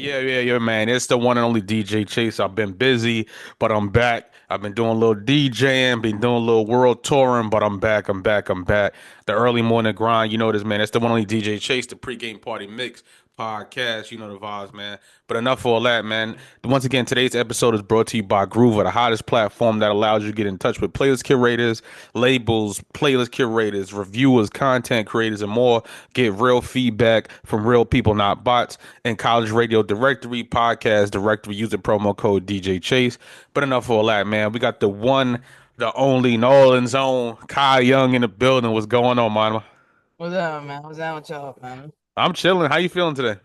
Yeah, man. It's the one and only DJ Chase. I've been busy, but I'm back. I've been doing a little DJing, been doing a little world touring, but I'm back. I'm back. The early morning grind, you know this, man. It's the one and only DJ Chase, the pregame party mix podcast. You know the vibes, man. But enough of all that, man. Once again, today's episode is brought to you by Groover, the hottest platform that allows you to get in touch with playlist curators, labels, playlist curators, reviewers, content creators, and more. Get real feedback from real people, not bots. And college radio directory, podcast directory, using promo code DJ Chase. But enough of all that, man. We got the one, the only New Orleans own KaiYung in the building. What's going on, man? What's up, man? What's up with y'all, man? I'm chilling. How you feeling today?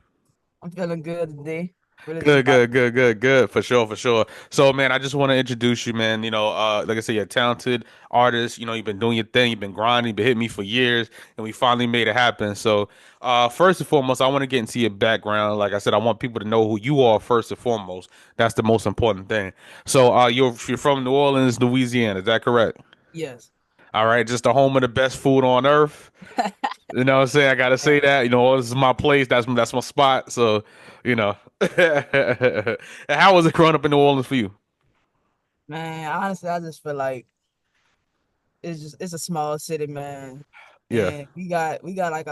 I'm feeling good today. Really just Good, about good, good, good, good. For sure, for sure. So, man, I just want to introduce you, man. Like I said, you're a talented artist. You know, you've been doing your thing. You've been grinding. You've been hitting me for years, and we finally made it happen. So, first and foremost, I want to get into your background. Like I said, I want people to know who you are first and foremost. That's the most important thing. So, you're from New Orleans, Louisiana. Is that correct? yes. All right, just the home of the best food on earth. You know what I'm saying? I gotta say Man, that. You know, this is my place. That's my spot. So, you know. And how was it growing up in New Orleans for you? man, honestly, I just feel like it's a small city, man. Yeah. And we got like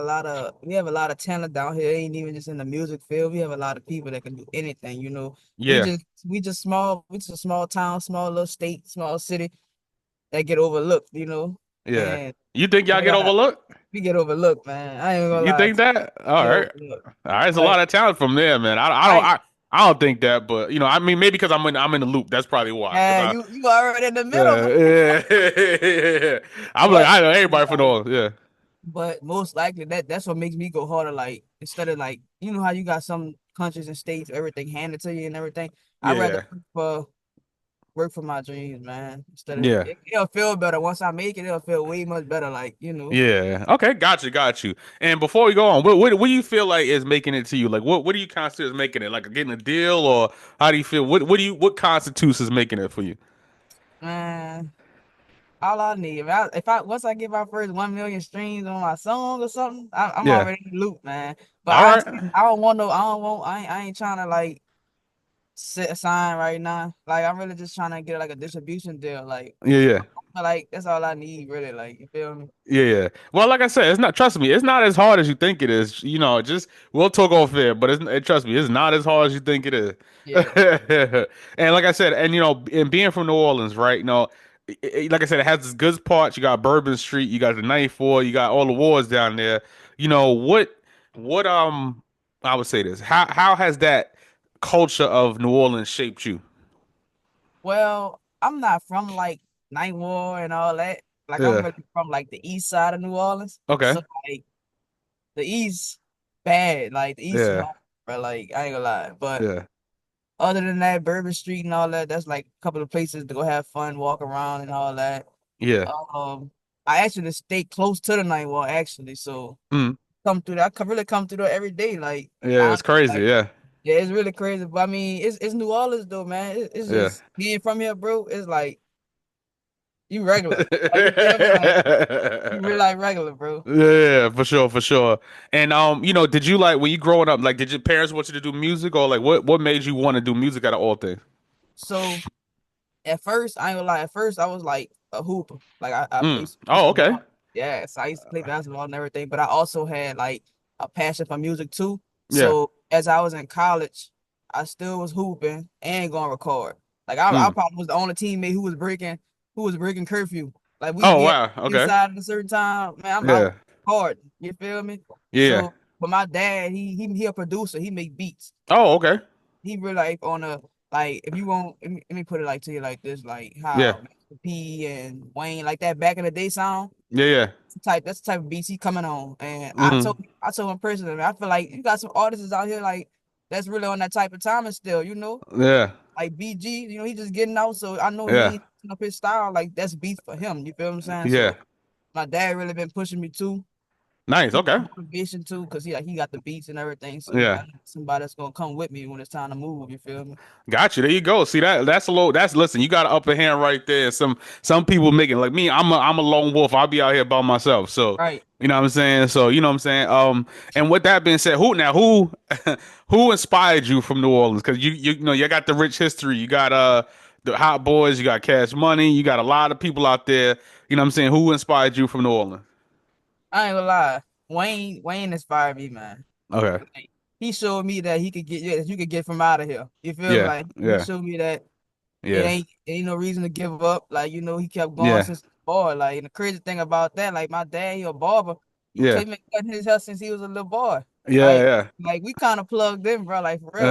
we have a lot of talent down here. It ain't even just in the music field. We have a lot of people that can do anything, you know. Yeah. We just a small town, small little state, small city that get overlooked, you know. Yeah. And You think y'all we get got overlooked? we get overlooked, man. I ain't gonna You lie, think that? we All get right. overlooked. All right. It's a But lot of talent from there, man. I I don't think that, but I mean, maybe because I'm in the loop. That's probably why. Cause yeah, I, you already in the middle, man. yeah. I'm like, But I know it's everybody from New like, Orleans. Yeah. but most likely that's what makes me go harder. Like instead of like, you know how you got some countries and states, everything handed to you and everything. I Yeah. rather Yeah. work for my dreams, man. Instead of Yeah. it'll feel better once I make it. It'll feel way much better. Like you know. Yeah. Okay. Got you. And before we go on, what do you feel like is making it to you? Like, what do you consider as making it? Like getting a deal, or how do you feel? What constitutes as making it for you? Man, all I need, if I once I get my first 1 million streams on my song or something, I'm Yeah. already in the loop, man. But All right. I don't want no, I don't want, I ain't trying to like set a sign right now. Like I'm really just trying to get like a distribution deal. Yeah. Yeah. Like that's all I need, really. Like you feel me? Yeah, yeah. Well, like I said, it's not. Trust me, it's not as hard as you think it is. Just we'll talk off air, but trust me, it's not as hard as you think it is. Yeah. And like I said, and being from New Orleans, right? Like I said, it has its good parts. You got Bourbon Street, you got the 94, you got all the wars down there. You know what? I would say this. How has that culture of New Orleans shaped you? Well, I'm not from like Night War and all that. Like I'm Yeah. really from like the east side of New Orleans. Okay. So like the east bad. Like the east Yeah. wrong, but like I ain't gonna lie. But Yeah. other than that, Bourbon Street and all that, that's like a couple of places to go have fun, walk around and all that. Yeah. Um, I actually stay close to the night wall actually, so Mm. come through that. I can really come through there every day. Yeah. It's crazy. Like Yeah. yeah, it's really crazy. But I mean, it's New Orleans though, man. It's Yeah. just being from here, bro. It's like you regular. Like you feel me? Like you really like regular, bro. Yeah, for sure, for sure. And did you like when you growing up, like did your parents want you to do music or like what made you want to do music out of all things? So at first, I ain't gonna lie. At first, I was like a hooper. Like I Mm. used Oh, to okay. ball. Yeah, so I used to play basketball and everything. But I also had like a passion for music too. Yeah. So as I was in college, I still was hooping and going to record. Like I Mm. probably was the only teammate who was breaking curfew. Like Oh, we had wow. Okay. inside at a certain time. Man, I was Yeah. hard. You feel me? Yeah. So, but my dad, he a producer. He make beats. Oh, okay. He really like on a like if you want let me put it like to you like this, like Yeah. how Master P and Wayne like that back in the day sound. Yeah, yeah. That's the type of beats he coming on. And Mm. I told him personally, I feel like you got some artists out here like that's really on that type of timing still, you know? Yeah. Like BG, you know, he just getting out, so I know he Yeah. ain't up his style, like that's beats for him. You feel what I'm saying? Yeah. So my dad really been pushing me too. Nice. He Okay. my motivation too, cause he got the beats and everything. So Yeah. I need somebody that's gonna come with me when it's time to move. You feel me? Got you. There you go. See that's a low. That's listen. You got an upper hand right there. Some people making like me. I'm a lone wolf. I'll be out here by myself. So Right. you know what I'm saying. So you know what I'm saying. And with that being said, who who inspired you from New Orleans? Because you know you got the rich history. You got the Hot Boys. You got Cash Money. You got a lot of people out there. You know what I'm saying. Who inspired you from New Orleans? I ain't gonna lie. Wayne inspired me, man. Okay. Like, he showed me that he could get yeah, that you could get from out of here. You feel me? Yeah. Like he Yeah. showed me that it Yeah. ain't no reason to give up. Like, he kept going Yeah. since the boy. Like, and the crazy thing about that, like my dad, he a barber. Yeah. He been cutting his hair since he was a little boy. Yeah. Like, Yeah. like we kind of plugged in, bro. Like for real.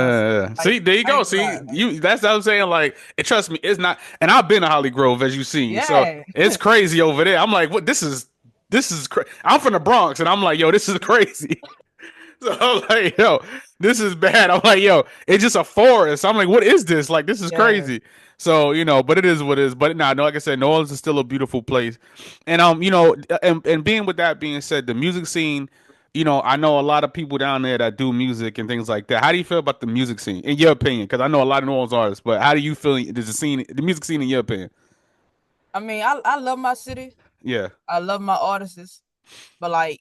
See, Like, there you I go. ain't gonna See, lie. Like, you that's what I'm saying. Like, and trust me, it's not. And I've been to Holly Grove, as you've seen, so yeah, it's crazy over there. I'm like, what? This is crazy. I'm from the Bronx, and I'm like, yo, this is crazy. So I'm like, yo, this is bad. I'm like, yo, it's just a forest. I'm like, what is this? Like, this is yeah. crazy. So but it is what it is. But nah, no, like I said, New Orleans is still a beautiful place. And and being with that being said, the music scene, I know a lot of people down there that do music and things like that. How do you feel about the music scene, in your opinion? Because I know a lot of New Orleans artists, but how do you feel? The music scene, in your opinion? I mean, I love my city. Yeah, I love my artists, but like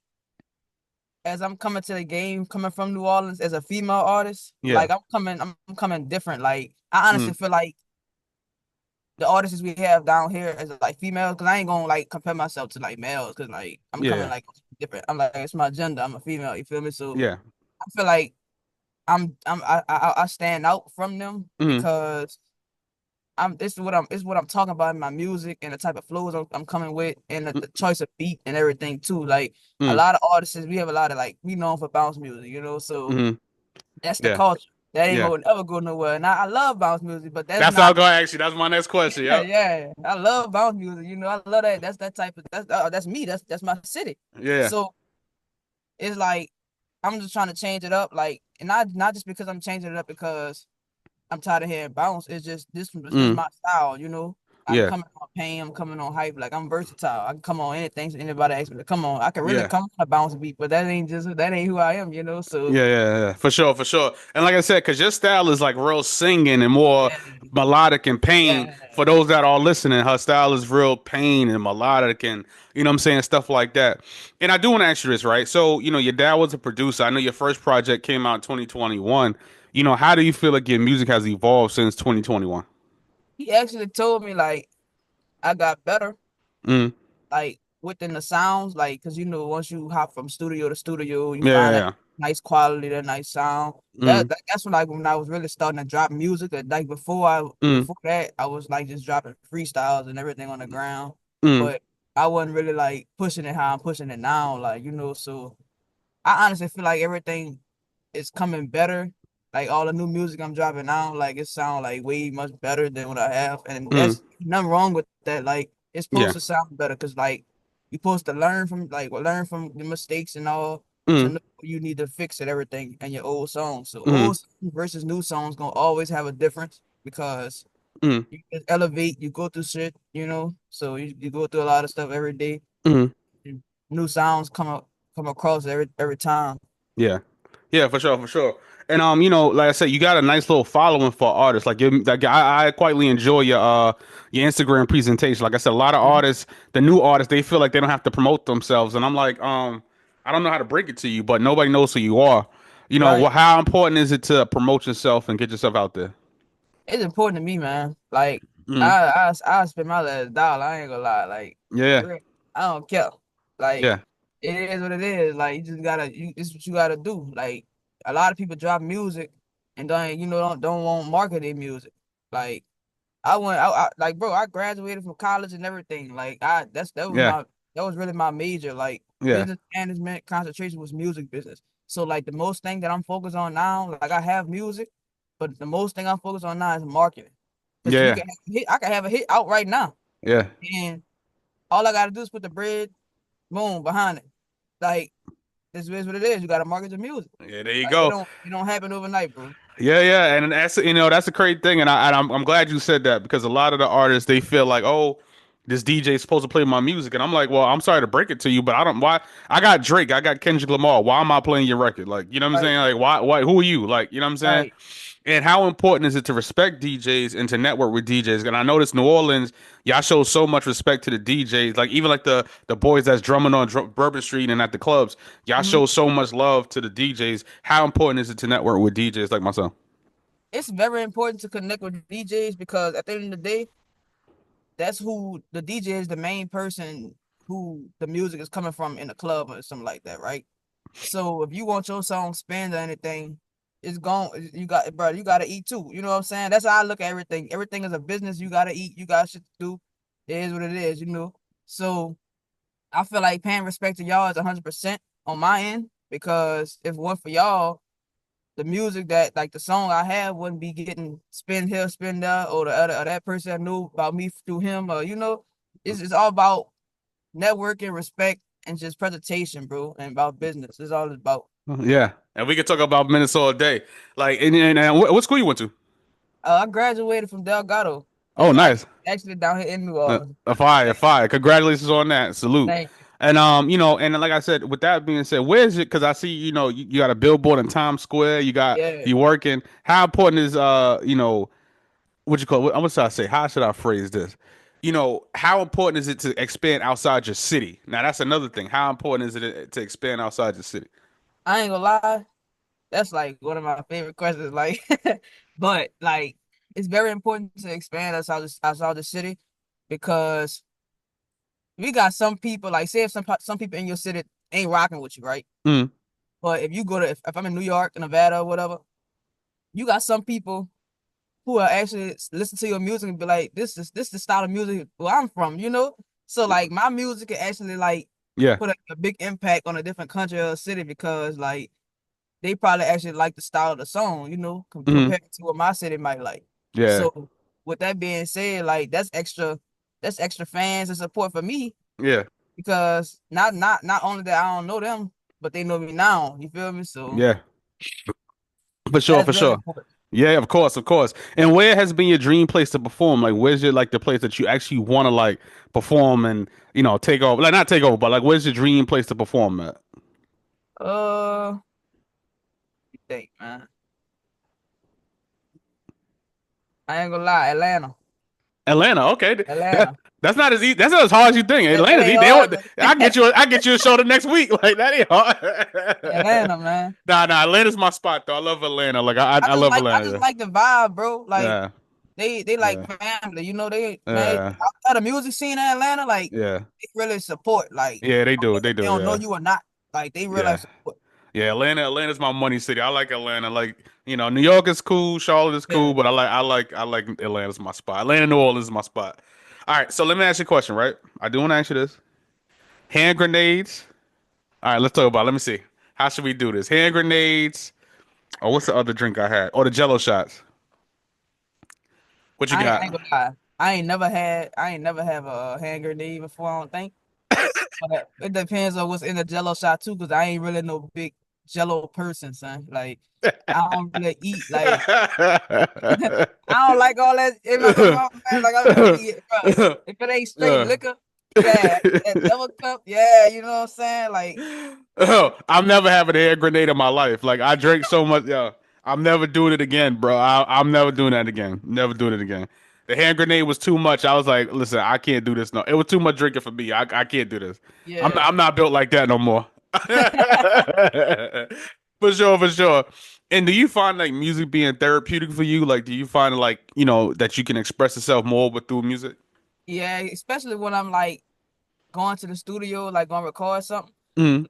as I'm coming to the game, coming from New Orleans as a female artist, yeah, like I'm coming different. Like I mm, honestly feel like the artists we have down here as like females, because I ain't gonna like compare myself to like males, because like I'm coming yeah, like different. I'm like it's my gender. I'm a female. You feel me? So yeah, I feel like I stand out from them mm, because this is what I'm talking about in my music and the type of flows I'm coming with and the choice of beat and everything too. Like a mm, lot of artists, we have a lot of like we known for bounce music, so mm, that's the yeah, culture. That ain't yeah. gonna ever go nowhere. And I love bounce music, but that's That's how I'm not. gonna ask you. That's my next question. Yeah, Yep. yeah. I love bounce music. I love that. That's that type of that's me. That's my city. Yeah. So it's like I'm just trying to change it up, like, and not just because I'm changing it up because I'm tired of hearing bounce. It's just this Mm, my style. I'm yeah. coming on pain. I'm coming on hype. Like I'm versatile. I can come on anything. So anybody asks me to come on, I can really Yeah. come on a bounce beat, but that ain't who I am. So Yeah, yeah, yeah, for sure, for sure. And like I said, because your style is like real singing and more yeah, melodic and pain. yeah. For those that are listening, her style is real pain and melodic and what I'm saying, stuff like that. And I do want to ask you this, right? So, your dad was a producer. I know your first project came out in 2021. How do you feel like your music has evolved since 2021? He actually told me like I got better, Mm. like within the sounds, like because once you hop from studio to studio, you Yeah, find that yeah, nice quality, that nice sound. yeah. That, that that's when I was really starting to drop music. Like Mm, before that, I was like just dropping freestyles and everything on the ground, mm, but I wasn't really like pushing it how I'm pushing it now. Like so I honestly feel like everything is coming better. Like all the new music I'm dropping now, like it sound like way much better than what I have, and mm. that's nothing wrong with that. Like it's supposed Yeah. to sound better because like you're supposed to learn from the mistakes and all to Mm, know you need to fix it everything in your old songs. So mm, old songs versus new songs gonna always have a difference because mm, you just elevate, you go through shit. So you go through a lot of stuff every day. mm. New sounds come across every time. Yeah. Yeah, for sure, for sure. And like I said, you got a nice little following for artists. Like I quietly enjoy your Instagram presentation. Like I said, a lot of artists, the new artists, they feel like they don't have to promote themselves, and I'm like, I don't know how to break it to you, but nobody knows who you are. Right. How important is it to promote yourself and get yourself out there? It's important to me, man. Like Mm, I spend my last dollar. I ain't gonna lie. Like yeah, real, I don't care. Like yeah, it is what it is. Like you just gotta. It's what you gotta do. Like a lot of people drop music and don't want market their music. Like like bro. I graduated from college and everything. Like yeah, that was really my major. Like yeah, business management concentration was music business. So like the most thing that I'm focused on now, like I have music. But the most thing I'm focused on now is marketing. Because you yeah, can have a hit, I can have a hit out right now. yeah. And all I gotta do is put the bread, boom, behind it. Like this is what it is. You gotta market your music. Yeah, there you Like it go. don't it don't happen overnight, bro. Yeah, yeah, and that's that's a great thing, and I'm glad you said that because a lot of the artists they feel like, oh, this DJ is supposed to play my music, and I'm like, well, I'm sorry to break it to you, but I don't. Why? I got Drake, I got Kendrick Lamar. Why am I playing your record? Like, you know what I'm Right, saying? Like, why? Why? Who are you? Like, you know what I'm saying? right. And how important is it to respect DJs and to network with DJs? And I noticed New Orleans, y'all show so much respect to the DJs. Like even like the boys that's drumming on Bourbon Street and at the clubs, y'all Hmm. show so much love to the DJs. How important is it to network with DJs like myself? It's very important to connect with DJs because at the end of the day, that's who the DJ is, the main person who the music is coming from in the club or something like that, right? So if you want your song spanned or anything, it's gone. You got, bro. You gotta eat too. You know what I'm saying? That's how I look at everything. Everything is a business. You gotta eat. You got shit to do. It is what it is. You know. So I feel like paying respect to y'all is 100% on my end because if it weren't for y'all, the music that like the song I have wouldn't be getting spin here, spin there, or the other or that person that knew about me through him, or it's all about networking, respect, and just presentation, bro, and about business. It's all about. Yeah, and we could talk about Minnesota all day. Like, and what school you went to? I graduated from Delgado. Oh, That's nice. actually down here in New Orleans. A fire, Thank, fire. Congratulations on that. Salute. thank you. And you know, and like I said, with that being said, where's it? Because I see, you know, you got a billboard in Times Square. Yeah, You working. How important is you know, what you call? What should I say? How should I phrase this? You know, how important is it to expand outside your city? Now, that's another thing. How important is it to expand outside your city? I ain't gonna lie. That's like one of my favorite questions. Like, but like, it's very important to expand outside the city because we got some people. Like, say if some people in your city ain't rocking with you, right? Mm, But if you go to if I'm in New York, Nevada, or whatever, you got some people who are actually listen to your music and be like, this is the style of music where I'm from, you know? So like my music can actually like yeah. put a big impact on a different country or city because like they probably actually like the style of the song, Mm, compared to what my city might like. yeah. So with that being said, like that's extra fans and support for me Yeah. because not only that I don't know them, but they know me now. You feel me? So Yeah. For sure. that's For very sure. important. Yeah, of course, of course. And where has been your dream place to perform? Like, where's your like the place that you actually want to like perform and you know take over? Like, not take over, but like, where's your dream place to perform at? Uh, think, man. I ain't gonna lie, Atlanta. Atlanta. Okay, that Atlanta. that's not as easy. That's not as hard as you think. That Atlanta's easy. ain't They hard. don't, I get you a show the next week. Like that ain't hard. Atlanta, man. Nah, Atlanta's my spot though. I love Atlanta. Like I love I Atlanta. just like the vibe, bro. Like Yeah, they like yeah, family, they man, yeah, outside the music scene in Atlanta, like yeah, they really support. Like yeah. They I don't do. care They if they do. don't know Yeah, you or not. Like they realize yeah. support. Yeah, Atlanta's my money city. I like Atlanta. Like, you know, New York is cool, Charlotte is cool, Yeah. but I like Atlanta's my spot. Atlanta, New Orleans is my spot. All right, so let me ask you a question, right? I do want to ask you this. Hand grenades. All right, let's talk about it. Let me see. How should we do this? Hand grenades. Or what's the other drink I had? Or the Jello shots. What you I got? ain't gonna lie. I ain't never have a hand grenade before, I don't think. But it depends on what's in the Jello shot too, because I ain't really no big Jello person, son. Like I don't really eat like I don't like all that in my mind. Like I really eat, bro. If it ain't straight Uh. liquor, yeah, that double cup, yeah, you know what I'm saying? Like, Oh, I'm never having a hand grenade in my life. Like I drank so much, yo. I'm never doing it again, bro. I'm never doing that again. Never doing it again. The hand grenade was too much. I was like, listen, I can't do this. No, it was too much drinking for me. I can't do this. yeah, I'm not built like that no more. For sure, for sure. And do you find like music being therapeutic for you? Like, do you find like you know that you can express yourself more with through music? yeah, especially when I'm like going to the studio, like gonna record something. Mm,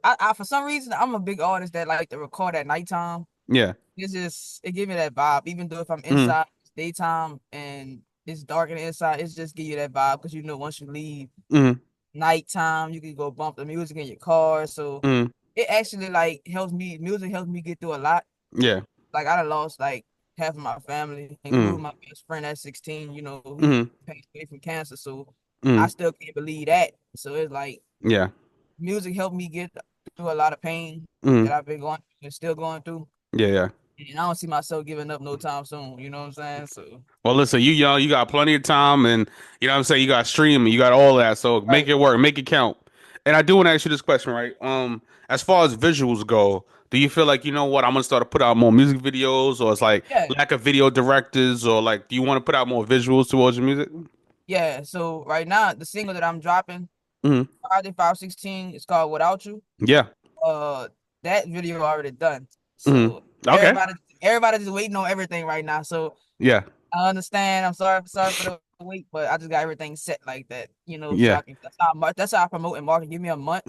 I for some reason I'm a big artist that like to record at nighttime. yeah. It give me that vibe, even though if I'm Mm, inside, it's daytime and it's dark in the inside, it's just give you that vibe because once you leave mm, nighttime, you can go bump the music in your car. So mm, it actually like helps me. Music helps me get through a lot. yeah. Like I done lost like half of my family, Mm, including my best friend at 16. Who mm, passed away from cancer. So I mm, still can't believe that. So it's like yeah. music helped me get through a lot of pain Mm, that I've been going and still going through. yeah, yeah. and I don't see myself giving up no time soon. You know what I'm saying? So Well, listen, you young, you got plenty of time, and you know what I'm saying. You got streaming, you got all that, so make right, it work, make it count. And I do want to ask you this question, right? As far as visuals go, do you feel like you know what? I'm gonna start to put out more music videos, or it's like yeah, lack of video directors, or like, do you want to put out more visuals towards your music? yeah. So right now, the single that I'm dropping, Hmm. Friday 516, it's called "Without You." Yeah. Uh, that video already done. Hmm. So Okay. everybody just waiting on everything right now. So Yeah. I understand. I'm sorry for the wait, but I just got everything set like that, so Yeah. I can. That's how I promote and market. Give me a month,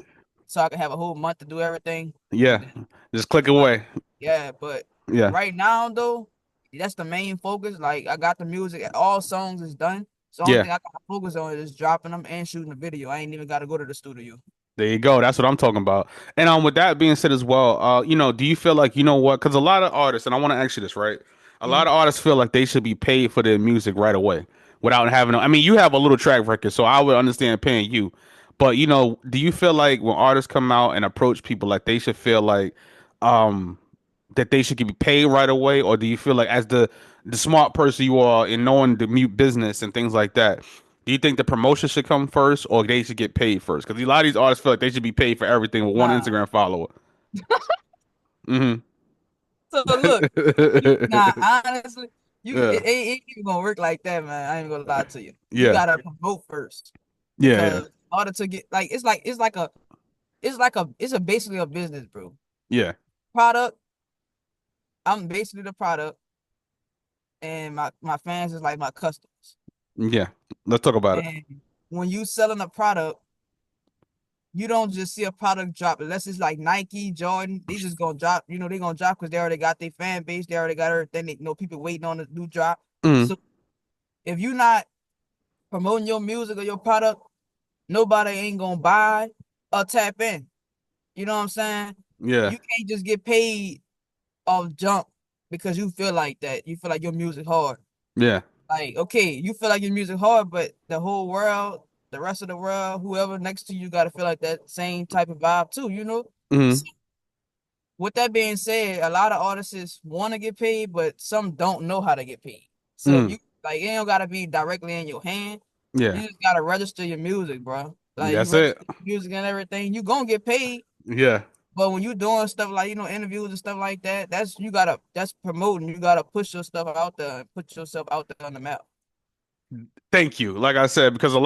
so I can have a whole month to do everything, and Yeah. then Just click like, away. yeah. But Yeah. right now though, that's the main focus. Like I got the music, all songs is done. So the only Yeah. thing I got to focus on is dropping them and shooting the video. I ain't even got to go to the studio. There you go. That's what I'm talking about. And with that being said as well, do you feel like you know what? Because a lot of artists, and I want to ask you this, right? A lot Mhm. of artists feel like they should be paid for their music right away without having. I mean, you have a little track record, so I would understand paying you. But do you feel like when artists come out and approach people, like they should feel like, um, that they should get paid right away, or do you feel like as the smart person you are in knowing the mute business and things like that, do you think the promotion should come first or they should get paid first? Because a lot of these artists feel like they should be paid for everything with one Nah. Instagram follower. Hmm. So look, nah, honestly, Yeah. ain't even gonna work like that, man. I ain't gonna lie to you. You Yeah. gotta promote first Yeah. Yeah. because in order to get like it's a basically a business, bro. Yeah. Product, I'm basically the product, and my fans is like my customers. Yeah. Let's talk about it. And when you selling a product, you don't just see a product drop unless it's like Nike, Jordan. They just gonna drop. They gonna drop because they already got their fan base. They already got everything. They know people waiting on the new drop. Hmm. So if you're not promoting your music or your product, nobody ain't gonna buy or tap in. You know what I'm saying? Yeah. You can't just get paid off jump because you feel like that. You feel like your music hard. Yeah. Like, okay, you feel like your music hard, but the whole world, the rest of the world, whoever next to you gotta feel like that same type of vibe too. So Hmm. with that being said, a lot of artists want to get paid, but some don't know how to get paid. So if Hmm. you like, it don't gotta be directly in your hand. Yeah. You just gotta register your music, bro. Like you That's it. register your music and everything, you gonna get paid. Yeah. But when you doing stuff like interviews and stuff like that, that's promoting. You gotta push your stuff out there and put yourself out there on the map. Thank you. Like I said, because I'm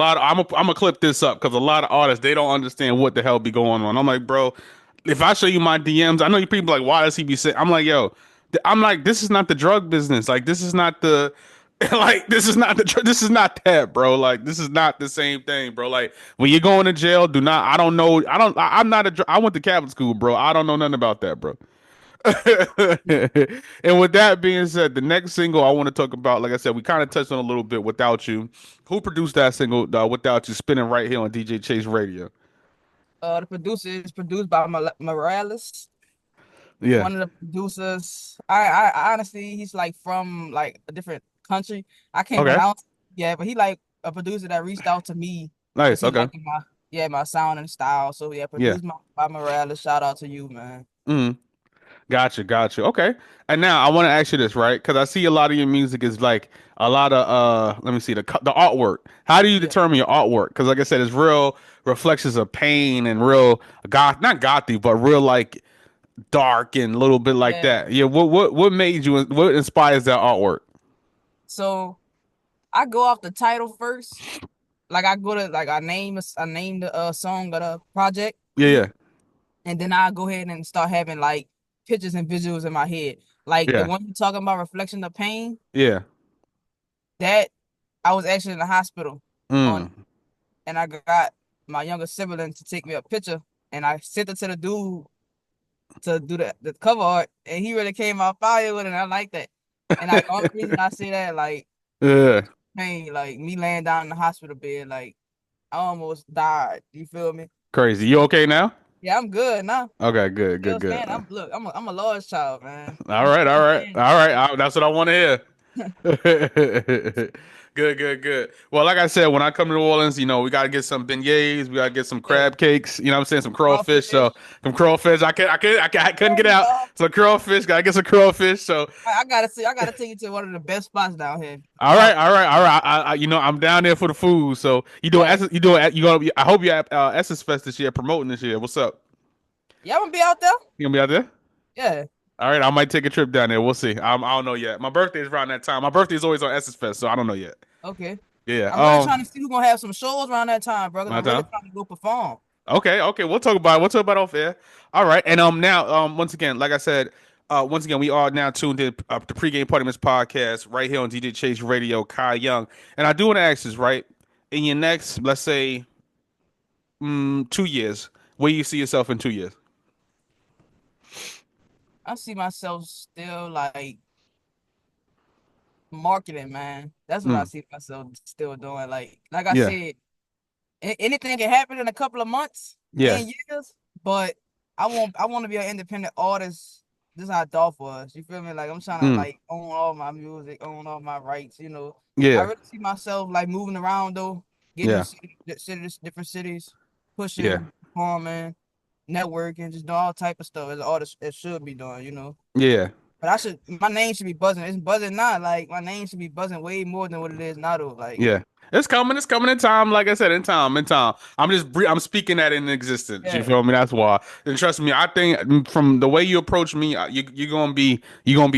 gonna clip this up because a lot of artists they don't understand what the hell be going on. I'm like, bro, if I show you my DMs, I know you people like, why does he be saying? I'm like, yo, I'm like, this is not the drug business. Like, this is not the, like, this is not that, bro. Like, this is not the same thing, bro. Like, when you're going to jail, do not. I don't know. I'm not I went to Catholic school, bro. I don't know nothing about that, bro. And with that being said, the next single I want to talk about, like I said, we kind of touched on a little bit without you. Who produced that single without you spinning right here on DJ Chase Radio? The producer is produced by Morales, Yeah. one of the producers. I honestly, he's like from like a different country. I can't Okay. pronounce. Yeah, but he like a producer that reached out to me because Nice. he Okay. liked my sound and style. So yeah, Yeah. produced by Morales. Shout out to you, man. Mm. Gotcha. Gotcha. Okay. And now I want to ask you this, right? Because I see a lot of your music is like a lot of let me see the artwork. How do you Yeah, determine your artwork? Because like I said, it's real reflections of pain and real not gothy, but real like dark and a little bit like yeah. that. Yeah, what made you what inspires that artwork? So I go off the title first. Like I go to like I name the song of the project, Yeah, yeah, and then I go ahead and start having like pictures and visuals in my head. Like the yeah, one you talking about, reflection of pain. yeah. That I was actually in the hospital on, Mm. and I got my younger sibling to take me a picture, and I sent it to the dude to do the cover art, and he really came out fire with it. And I like that, and the only reason I say that, like Yeah. pain, like me laying down in the hospital bed, like I almost died. You feel me? Crazy. You okay now? Yeah, I'm good now. Okay, good, good, Still good. standing. I'm a large child, man. All I'm right, still all right, standing. all right. That's what I want to hear. Good, good, good. Well, like I said, when I come to New Orleans, we gotta get some beignets, we gotta get some Yeah, crab cakes. You know what I'm saying? Some crawfish. So crawfish. some crawfish. I couldn't There get you out. go. So crawfish. Gotta get some crawfish. So I gotta see. I gotta take you to one of the best spots down here. all right, Crawfish. all right, all right. I'm down there for the food. So you doing Yeah, Essence? You doing? You gonna? I hope you at Essence Fest this year, promoting this year. What's up? y'all gonna be out there? You gonna be out there? Yeah. All right, I might take a trip down there. We'll see. I don't know yet. My birthday is around that time. My birthday is always on Essence Fest, so I don't know yet. Okay. Yeah. I'm really trying to see who's gonna have some shows around that time, bro. Cause My I'm really time. trying to go perform. Okay, okay. We'll talk about it off air. All right. And now once again, like I said, once again, we are now tuned in the pregame Party Miss podcast right here on DJ Chase Radio, Kai Young. And I do want to ask this, right? In your next, let's say, 2 years, where you see yourself in 2 years? I see myself still like marketing, man. That's what I Mm, see myself still doing. Like I yeah, said, anything can happen in a couple of months yeah. and years, but I want to be an independent artist. This is how thought for us. You feel me? Like I'm trying to Mm, like own all my music, own all my rights. I yeah, really see myself like moving around though, getting to yeah, cities, different cities, yeah, pushing, performing, networking, just doing all type of stuff as an artist it should be doing. yeah. But my name should be buzzing. It's buzzing now. Like my name should be buzzing way more than what it is now though. Like, Yeah. It's coming in time. Like I said, in time, in time. I'm speaking that in existence. You yeah. feel me? That's why. And trust me, I think from the way you approach me, you're gonna be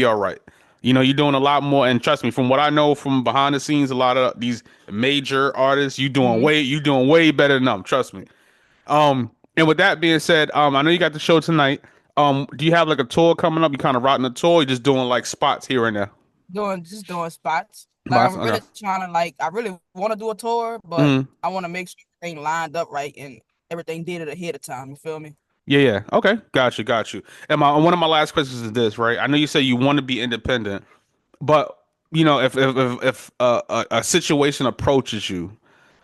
all right. You're doing a lot more, and trust me, from what I know from behind the scenes, a lot of these major artists, Mhm. you doing way better than them. Trust me. And with that being said, I know you got the show tonight. Do you have like a tour coming up? You kind of rocking the tour, or you just doing like spots here and there? Doing spots. Like Spots? I'm really Okay. trying to like I really want to do a tour, but Mm-hmm. I want to make sure everything lined up right and everything did it ahead of time. You feel me? Yeah, yeah. Okay. Got you, got you. And one of my last questions is this, right? I know you say you want to be independent, but if a situation approaches you,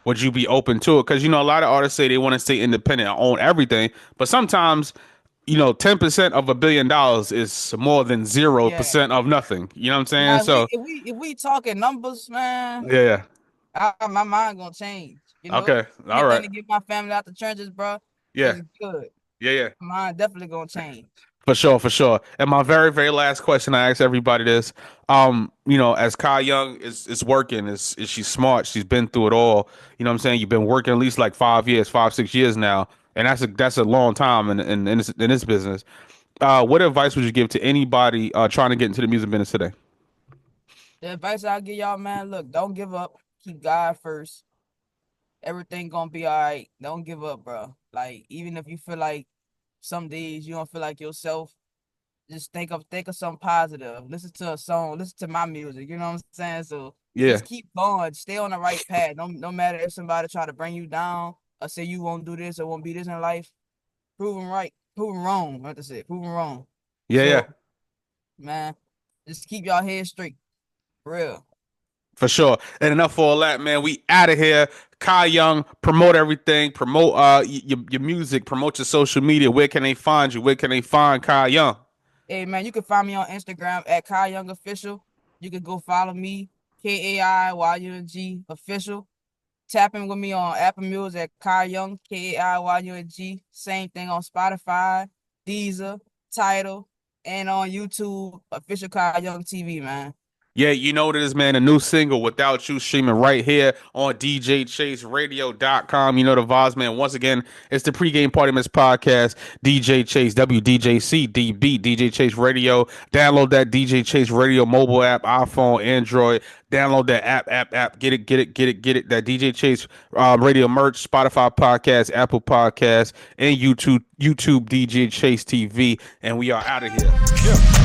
would you be open to it? Because a lot of artists say they want to stay independent and own everything, but sometimes 10% of $1 billion is more than zero Yeah. percent of nothing. You know what I'm saying? Now if we So if we if we talking numbers, man, yeah, yeah. my mind gonna change. Okay. All Anything right. to get my family out the trenches, bro, Yeah. is good. Yeah, yeah. My mind definitely gonna change. For sure, for sure. And my very, very last question I ask everybody this, as Kai Young is working, is she's smart, she's been through it all. You know what I'm saying? You've been working at least like 5 years, 5, 6 years now, and that's a long time in this business. What advice would you give to anybody trying to get into the music business today? The advice I give y'all, man, look, don't give up. Keep God first. Everything gonna be all right. Don't give up, bro. Like even if you feel like some days you don't feel like yourself, just think of something positive. Listen to a song, listen to my music. You know what I'm saying? So Yeah, just keep going. Stay on the right path. No matter if somebody try to bring you down or say you won't do this or won't be this in life, prove them right, prove them wrong. What to say? Prove them wrong. yeah, yeah. So man, just keep y'all head straight. For real. For sure. And enough for all that, man. We out of here. Kai Young, promote everything, promote your music, promote your social media. Where can they find you? Where can they find Kai Young? Hey man, you can find me on Instagram at KaiYung Official. You can go follow me, KaiYung Official. Tap in with me on Apple Music at KaiYung, KaiYung. Same thing on Spotify, Deezer, Tidal, and on YouTube, Official KaiYung TV, man. Yeah, you know what it is, man. A new single, Without You, streaming right here on DJChaseRadio.com. You know the vibes, man. Once again, it's the pregame Party Miss podcast. DJ Chase, WDJCDB, DJ Chase Radio. Download that DJ Chase Radio mobile app, iPhone, Android. Download that app. Get it, get it, get it, get it. That DJ Chase Radio merch, Spotify podcast, Apple podcast, and YouTube DJ Chase TV. And we are out of here. Yeah.